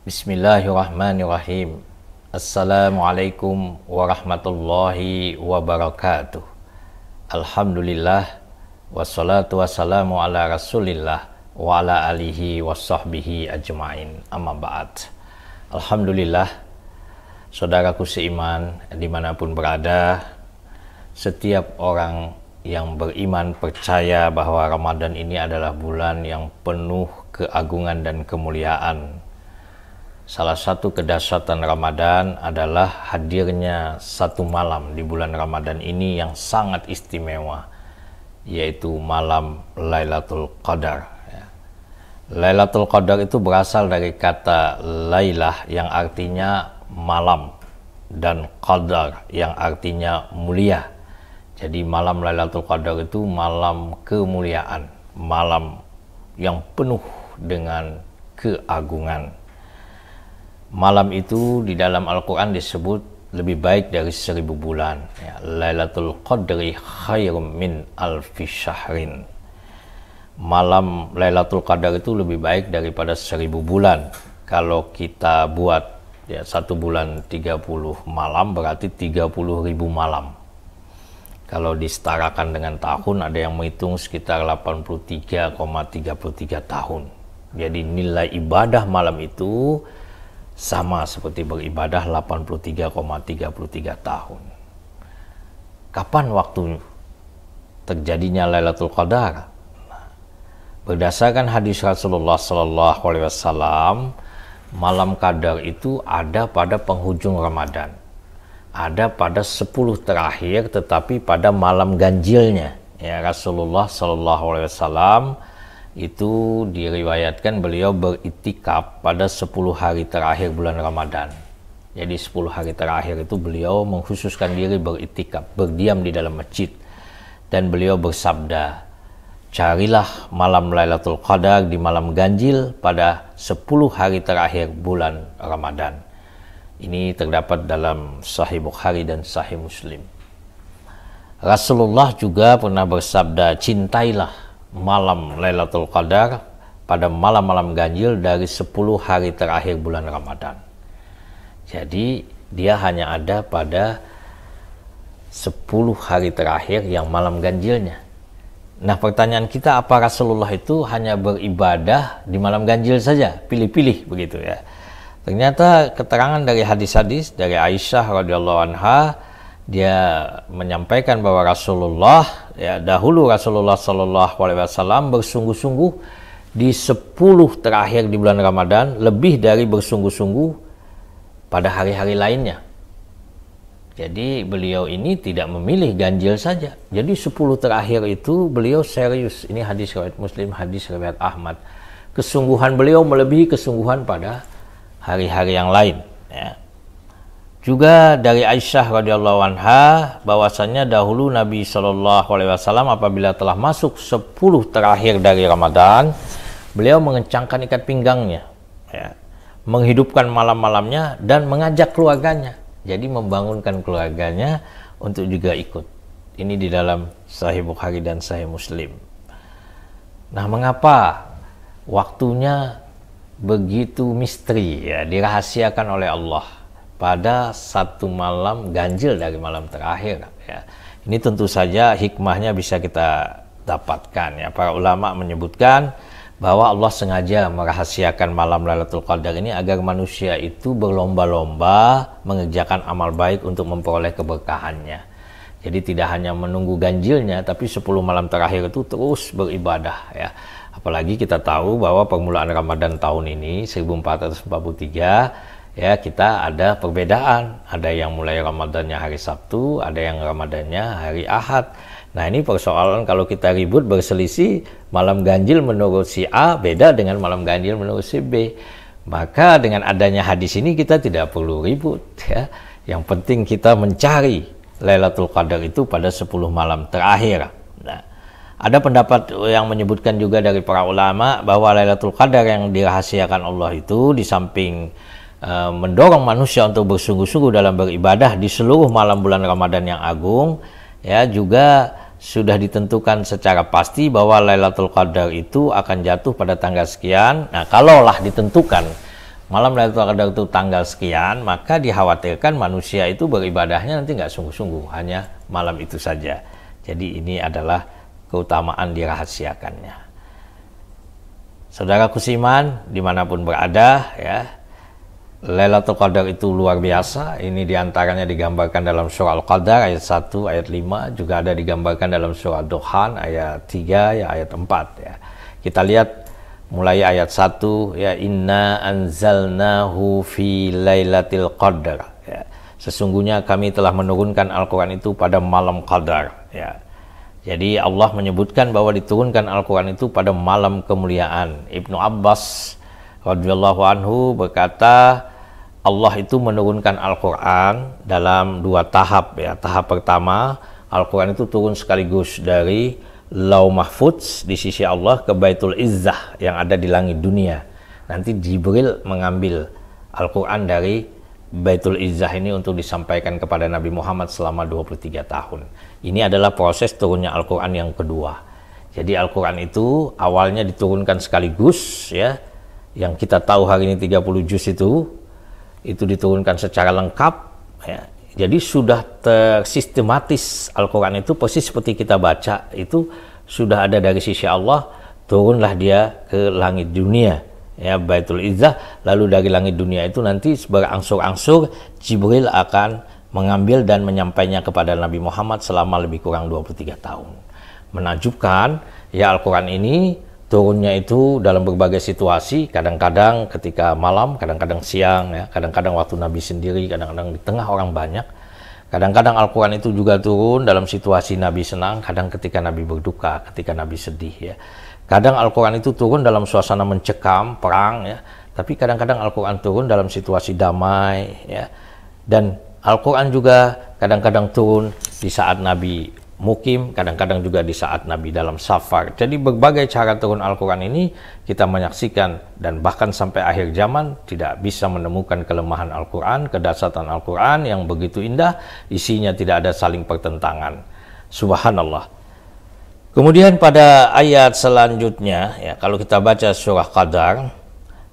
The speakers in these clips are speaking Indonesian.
Bismillahirrahmanirrahim. Assalamualaikum warahmatullahi wabarakatuh. Alhamdulillah, wassalatu wassalamu ala rasulillah wa ala alihi wassahbihi ajma'in, amma ba'd. Alhamdulillah, saudaraku seiman dimanapun berada, setiap orang yang beriman percaya bahwa Ramadan ini adalah bulan yang penuh keagungan dan kemuliaan. Salah satu kedahsyatan Ramadan adalah hadirnya satu malam di bulan Ramadan ini yang sangat istimewa, yaitu malam Lailatul Qadar. Lailatul Qadar itu berasal dari kata lailah yang artinya malam dan qadar yang artinya mulia. Jadi malam Lailatul Qadar itu malam kemuliaan, malam yang penuh dengan keagungan. Malam itu di dalam Al-Quran disebut lebih baik dari 1000 bulan. Lailatul Qadri khairum min alfi syahrin. Malam Lailatul Qadar itu lebih baik daripada 1000 bulan. Kalau kita buat satu bulan 30 malam berarti 30.000 malam. Kalau disetarakan dengan tahun, ada yang menghitung sekitar 83,33 tahun. Jadi nilai ibadah malam itu sama seperti beribadah 83,33 tahun. Kapan waktu terjadinya Lailatul Qadar? Berdasarkan hadis Rasulullah SAW, malam Qadar itu ada pada penghujung Ramadan, ada pada 10 terakhir, tetapi pada malam ganjilnya. Rasulullah SAW itu diriwayatkan beliau beriktikaf pada 10 hari terakhir bulan Ramadan. Jadi 10 hari terakhir itu beliau mengkhususkan diri beriktikaf, berdiam di dalam masjid. Dan beliau bersabda, carilah malam Lailatul Qadar di malam ganjil pada 10 hari terakhir bulan Ramadan. Ini terdapat dalam Sahih Bukhari dan Sahih Muslim. Rasulullah juga pernah bersabda, cintailah malam Lailatul Qadar pada malam-malam ganjil dari 10 hari terakhir bulan Ramadan. Jadi dia hanya ada pada 10 hari terakhir yang malam ganjilnya. Nah, pertanyaan kita, apa Rasulullah itu hanya beribadah di malam ganjil saja, pilih-pilih begitu ya? Ternyata keterangan dari hadis-hadis dari Aisyah radhiyallahu anha, dia menyampaikan bahwa Rasulullah dahulu Rasulullah SAW bersungguh-sungguh di 10 terakhir di bulan Ramadan, lebih dari bersungguh-sungguh pada hari-hari lainnya. Jadi beliau ini tidak memilih ganjil saja. Jadi 10 terakhir itu beliau serius. Ini hadis riwayat Muslim, hadis riwayat Ahmad. Kesungguhan beliau melebihi kesungguhan pada hari-hari yang lain. Juga dari Aisyah radhiyallahu anha bahwasanya dahulu Nabi SAW apabila telah masuk 10 terakhir dari Ramadan, beliau mengencangkan ikat pinggangnya, menghidupkan malam-malamnya dan mengajak keluarganya. Jadi membangunkan keluarganya untuk juga ikut. Ini di dalam Sahih Bukhari dan Sahih Muslim. Nah, mengapa waktunya begitu misteri, dirahasiakan oleh Allah pada satu malam ganjil dari malam terakhir? Ini tentu saja hikmahnya bisa kita dapatkan. Para ulama menyebutkan bahwa Allah sengaja merahasiakan malam Lailatul Qadar ini agar manusia itu berlomba-lomba mengerjakan amal baik untuk memperoleh keberkahannya. Jadi tidak hanya menunggu ganjilnya, tapi 10 malam terakhir itu terus beribadah. Apalagi kita tahu bahwa permulaan Ramadan tahun ini 1443, kita ada perbedaan. Ada yang mulai Ramadannya hari Sabtu, ada yang Ramadannya hari Ahad. Nah, ini persoalan kalau kita ribut berselisih, malam ganjil menurut si A beda dengan malam ganjil menurut si B. Maka dengan adanya hadis ini kita tidak perlu ribut. Yang penting kita mencari Lailatul Qadar itu pada 10 malam terakhir. Nah, ada pendapat yang menyebutkan juga dari para ulama bahwa Lailatul Qadar yang dirahasiakan Allah itu di samping mendorong manusia untuk bersungguh-sungguh dalam beribadah di seluruh malam bulan Ramadan yang agung, juga sudah ditentukan secara pasti bahwa Lailatul Qadar itu akan jatuh pada tanggal sekian. Nah, kalaulah ditentukan malam Lailatul Qadar itu tanggal sekian, maka dikhawatirkan manusia itu beribadahnya nanti nggak sungguh-sungguh, hanya malam itu saja. Jadi ini adalah keutamaan dirahasiakannya. Saudara kusiman dimanapun berada, ya, Lailatul Qadar itu luar biasa. Ini diantaranya digambarkan dalam surah Al-Qadar ayat 1, ayat 5, juga ada digambarkan dalam surah Duhan ayat 3, ya, ayat 4. Ya. Kita lihat mulai ayat 1, ya, inna anzalnahu fi lailatul qadar, ya. Sesungguhnya kami telah menurunkan Al-Quran itu pada malam Qadar, ya. Jadi Allah menyebutkan bahwa diturunkan Al-Quran itu pada malam kemuliaan. Ibnu Abbas radhiyallahu anhu berkata, Allah itu menurunkan Al-Quran dalam 2 tahap, ya. Tahap pertama, Al-Quran itu turun sekaligus dari Lauh Mahfudz di sisi Allah ke Baitul Izzah yang ada di langit dunia. Nanti Jibril mengambil Al-Quran dari Baitul Izzah ini untuk disampaikan kepada Nabi Muhammad selama 23 tahun. Ini adalah proses turunnya Al-Quran yang kedua. Jadi Al-Quran itu awalnya diturunkan sekaligus, ya. Yang kita tahu hari ini 30 juz itu diturunkan secara lengkap, ya. Jadi sudah tersistematis Al-Quran itu persis seperti kita baca, itu sudah ada dari sisi Allah, turunlah dia ke langit dunia, ya, Baitul Izzah. Lalu dari langit dunia itu nanti berangsur-angsur Jibril akan mengambil dan menyampaikannya kepada Nabi Muhammad selama lebih kurang 23 tahun. Menakjubkan, ya, Al-Quran ini turunnya itu dalam berbagai situasi, kadang-kadang ketika malam, kadang-kadang siang, ya, kadang-kadang waktu Nabi sendiri, kadang-kadang di tengah orang banyak. Kadang-kadang Al-Quran itu juga turun dalam situasi Nabi senang, kadang ketika Nabi berduka, ketika Nabi sedih, ya. Kadang Al-Quran itu turun dalam suasana mencekam, perang, ya. Tapi kadang-kadang Al-Quran turun dalam situasi damai, ya. Dan Al-Quran juga kadang-kadang turun di saat Nabi mukim, kadang-kadang juga di saat Nabi dalam safar. Jadi berbagai cara turun Al-Quran ini kita menyaksikan, dan bahkan sampai akhir zaman tidak bisa menemukan kelemahan Al-Quran, kedasatan Al-Quran yang begitu indah, isinya tidak ada saling pertentangan. Subhanallah. Kemudian pada ayat selanjutnya, ya, kalau kita baca surah Qadar,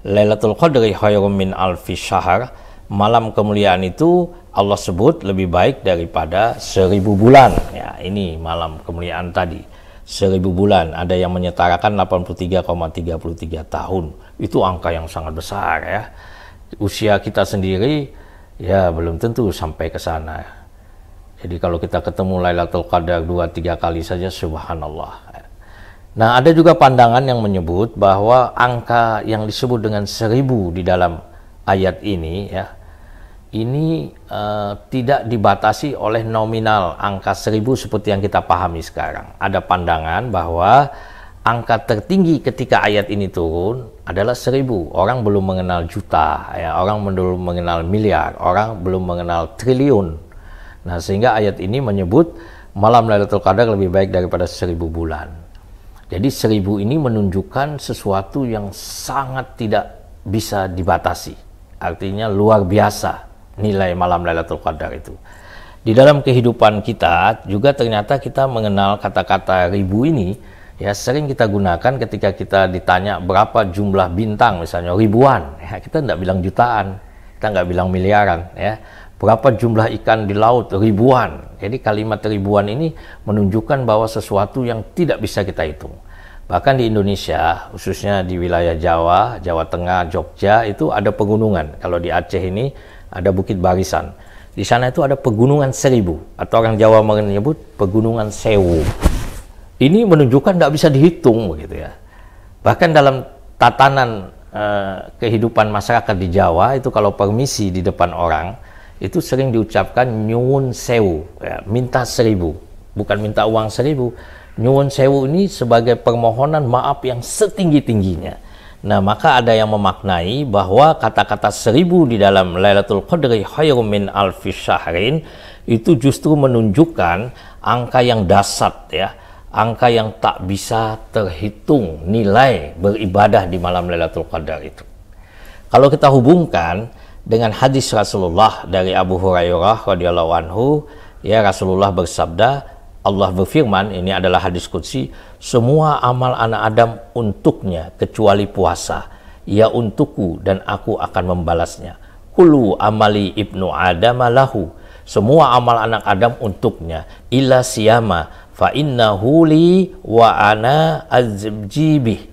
Lailatul Qadri khairum min alfi syahr, malam kemuliaan itu Allah sebut lebih baik daripada 1000 bulan. Ya, ini malam kemuliaan tadi. 1000 bulan. Ada yang menyetarakan 83,33 tahun. Itu angka yang sangat besar, ya. Usia kita sendiri, ya, belum tentu sampai ke sana. Jadi kalau kita ketemu Lailatul Qadar 2-3 kali saja, subhanallah. Nah, ada juga pandangan yang menyebut bahwa angka yang disebut dengan 1000 di dalam ayat ini, ya, ini tidak dibatasi oleh nominal angka 1000 seperti yang kita pahami sekarang. Ada pandangan bahwa angka tertinggi ketika ayat ini turun adalah 1000. Orang belum mengenal juta, ya, orang belum mengenal miliar, orang belum mengenal triliun. Nah, sehingga ayat ini menyebut malam Lailatul Qadar lebih baik daripada 1000 bulan. Jadi 1000 ini menunjukkan sesuatu yang sangat tidak bisa dibatasi. Artinya luar biasa nilai malam Lailatul Qadar itu. Di dalam kehidupan kita juga ternyata kita mengenal kata-kata 1000 ini, ya, sering kita gunakan ketika kita ditanya berapa jumlah bintang, misalnya ribuan, ya, kita tidak bilang jutaan, kita nggak bilang miliaran, ya. Berapa jumlah ikan di laut, ribuan. Jadi kalimat ribuan ini menunjukkan bahwa sesuatu yang tidak bisa kita hitung. Bahkan di Indonesia, khususnya di wilayah Jawa, Jawa Tengah, Jogja, itu ada pegunungan. Kalau di Aceh ini ada Bukit Barisan. Di sana itu ada pegunungan 1000, atau orang Jawa menyebut pegunungan Sewu. Ini menunjukkan tidak bisa dihitung, begitu, ya. Bahkan dalam tatanan kehidupan masyarakat di Jawa itu kalau permisi di depan orang itu sering diucapkan nyuwun sewu, ya, minta 1000, bukan minta uang 1000. Nyuwun sewu ini sebagai permohonan maaf yang setinggi-tingginya. Nah, maka ada yang memaknai bahwa kata-kata 1000 di dalam Lailatul Qadri khairum min alfi syahrin itu justru menunjukkan angka yang dasar, ya, angka yang tak bisa terhitung nilai beribadah di malam Lailatul Qadar itu. Kalau kita hubungkan dengan hadis Rasulullah dari Abu Hurairah radhiyallahu anhu, ya, Rasulullah bersabda, Allah berfirman, ini adalah hadis qudsi, semua amal anak Adam untuknya kecuali puasa. ia untukku dan aku akan membalasnya. Kullu amali ibnu Adam lahu, semua amal anak Adam untuknya. Illa siyama fa innahu li wa ana azjibih.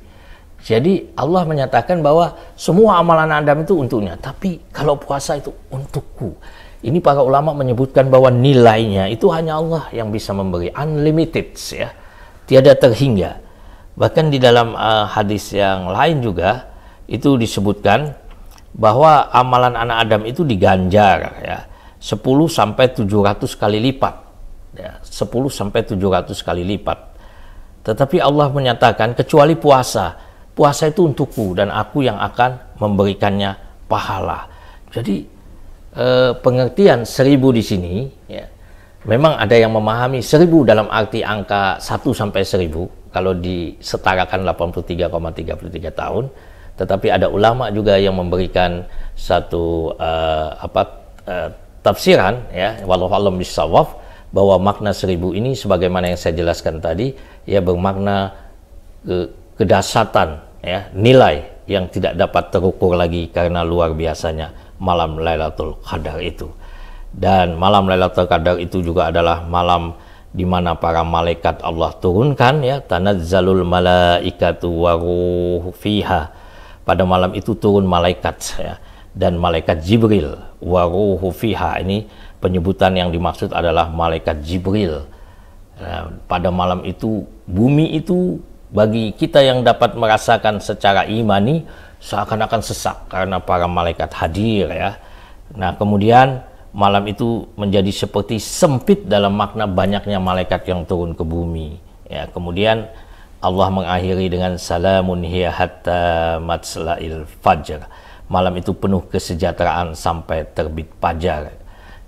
Jadi Allah menyatakan bahwa semua amalan Adam itu untuknya, tapi kalau puasa itu untukku. Ini para ulama menyebutkan bahwa nilainya itu hanya Allah yang bisa memberi, unlimited ya, tiada terhingga. Bahkan di dalam hadis yang lain juga itu disebutkan bahwa amalan anak Adam itu diganjar ya 10 sampai 700 kali lipat. Ya, 10 sampai 700 kali lipat. Tetapi Allah menyatakan kecuali puasa. Puasa itu untukku dan aku yang akan memberikannya pahala. Jadi pengertian 1000 di sini ya, memang ada yang memahami 1000 dalam arti angka 1 sampai 1000 kalau disetarakan 83,33 tahun. Tetapi ada ulama juga yang memberikan satu tafsiran ya, wallahu a'lam bishawab, bahwa makna 1000 ini sebagaimana yang saya jelaskan tadi ya, bermakna kedahsyatan ya, nilai yang tidak dapat terukur lagi karena luar biasanya malam Lailatul Qadar itu. Dan malam Lailatul Qadar itu juga adalah malam di mana para malaikat Allah turunkan ya, tanazzalul malaikatu waruh fiha. Pada malam itu turun malaikat ya, dan malaikat Jibril waruhu fiha, ini penyebutan yang dimaksud adalah malaikat Jibril. Nah, pada malam itu bumi itu bagi kita yang dapat merasakan secara imani seakan-akan sesak karena para malaikat hadir ya. Nah, kemudian malam itu menjadi seperti sempit dalam makna banyaknya malaikat yang turun ke bumi ya. Kemudian Allah mengakhiri dengan salamun hiya hatta matla'il fajr. Malam itu penuh kesejahteraan sampai terbit fajar.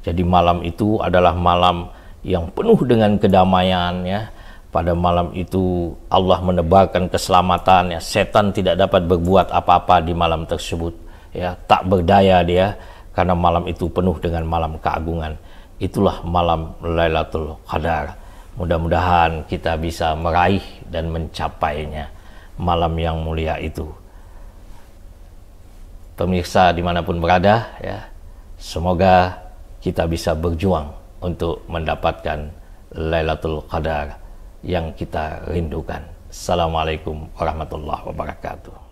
Jadi malam itu adalah malam yang penuh dengan kedamaian ya. Pada malam itu Allah menebarkan keselamatan ya. Setan tidak dapat berbuat apa-apa di malam tersebut ya. Tak berdaya dia karena malam itu penuh dengan malam keagungan. Itulah malam Lailatul Qadar. Mudah-mudahan kita bisa meraih dan mencapainya malam yang mulia itu. Pemirsa dimanapun berada ya, semoga kita bisa berjuang untuk mendapatkan Lailatul Qadar yang kita rindukan. Assalamualaikum warahmatullahi wabarakatuh.